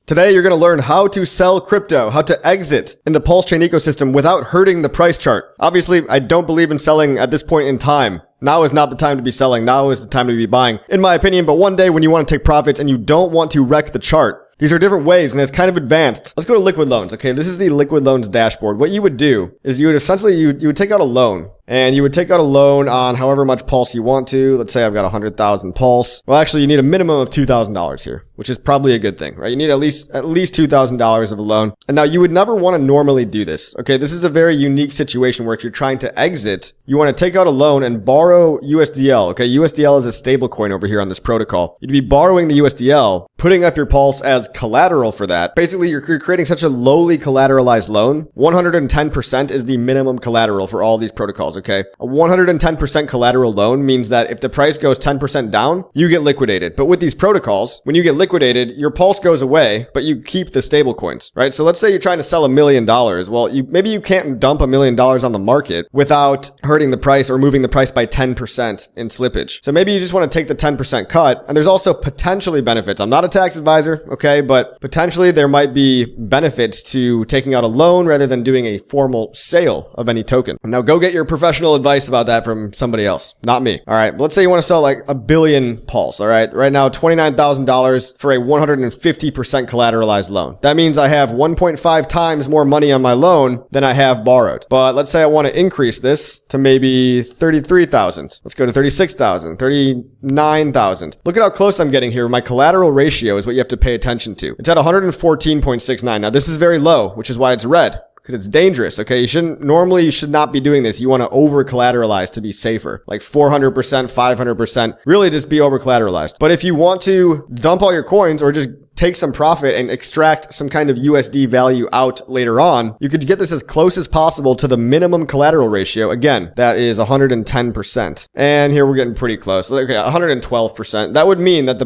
Today, you're going to learn how to sell crypto, how to exit in the PulseChain ecosystem without hurting the price chart. Obviously, I don't believe in selling at this point in time. Now is not the time to be selling. Now is the time to be buying, in my opinion. But one day when you want to take profits and you don't want to wreck the chart, these are different ways, and it's kind of advanced. Let's go to liquid loans. Okay, this is the liquid loans dashboard. What you would do is you would essentially, you would take out a loan. And you would take out a loan on however much pulse you want to. Let's say I've got 100,000 pulse. Well, actually, you need a minimum of $2,000 here, which is probably a good thing, right? You need at least $2,000 of a loan. And now you would never want to normally do this. Okay, this is a very unique situation where if you're trying to exit, you want to take out a loan and borrow USDL. Okay, USDL is a stable coin over here on this protocol. You'd be borrowing the USDL, putting up your pulse as collateral for that. Basically, you're creating such a lowly collateralized loan. 110% is the minimum collateral for all these protocols. Okay, a 110% collateral loan means that if the price goes 10% down, you get liquidated. But with these protocols, when you get liquidated, your pulse goes away, but you keep the stable coins, right? So let's say you're trying to sell $1 million. Well, maybe you can't dump $1 million on the market without hurting the price or moving the price by 10% in slippage. So maybe you just want to take the 10% cut. And there's also potentially benefits. I'm not a tax advisor, okay, but potentially there might be benefits to taking out a loan rather than doing a formal sale of any token. Now go get your professional advice about that from somebody else, not me. All right, let's say you want to sell like 1 billion pulse. All right, right now $29,000 for a 150% collateralized loan. That means I have 1.5 times more money on my loan than I have borrowed. But let's say I want to increase this to maybe 33,000. Let's go to 36,000, 39,000. Look at how close I'm getting here. My collateral ratio is what you have to pay attention to. It's at 114.69. Now this is very low, which is why it's red. Because it's dangerous, okay? You should not be doing this. You want to over-collateralize to be safer. Like 400%, 500%, really just be over-collateralized. But if you want to dump all your coins or just take some profit and extract some kind of USD value out later on, you could get this as close as possible to the minimum collateral ratio. Again, that is 110%. And here we're getting pretty close. Okay, 112%. That would mean that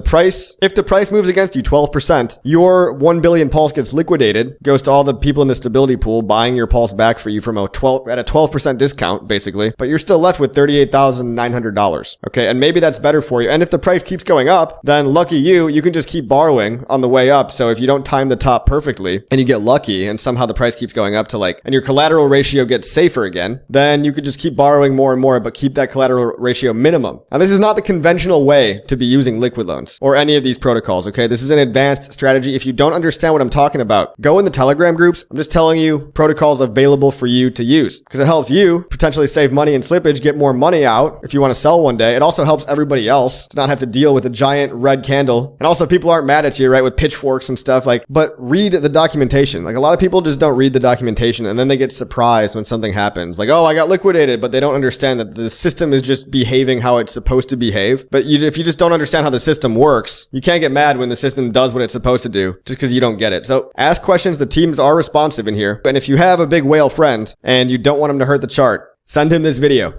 if the price moves against you 12%, your 1 billion pulse gets liquidated, goes to all the people in the stability pool buying your pulse back for you from at a 12% discount, basically, but you're still left with $38,900. Okay, and maybe that's better for you. And if the price keeps going up, then lucky you can just keep borrowing on the way up. So if you don't time the top perfectly and you get lucky and somehow the price keeps going up to and your collateral ratio gets safer again, then you could just keep borrowing more and more, but keep that collateral ratio minimum. Now, this is not the conventional way to be using liquid loans or any of these protocols. Okay, this is an advanced strategy. If you don't understand what I'm talking about, go in the Telegram groups. I'm just telling you protocols available for you to use because it helps you potentially save money in slippage, get more money out if you want to sell one day. It also helps everybody else to not have to deal with a giant red candle. And also people aren't mad at you, right? With pitchforks and stuff, but read the documentation. A lot of people just don't read the documentation and then they get surprised when something happens. Oh, I got liquidated, but they don't understand that the system is just behaving how it's supposed to behave. But if you just don't understand how the system works, you can't get mad when the system does what it's supposed to do just because you don't get it. So ask questions. The teams are responsive in here. And if you have a big whale friend and you don't want him to hurt the chart, send him this video.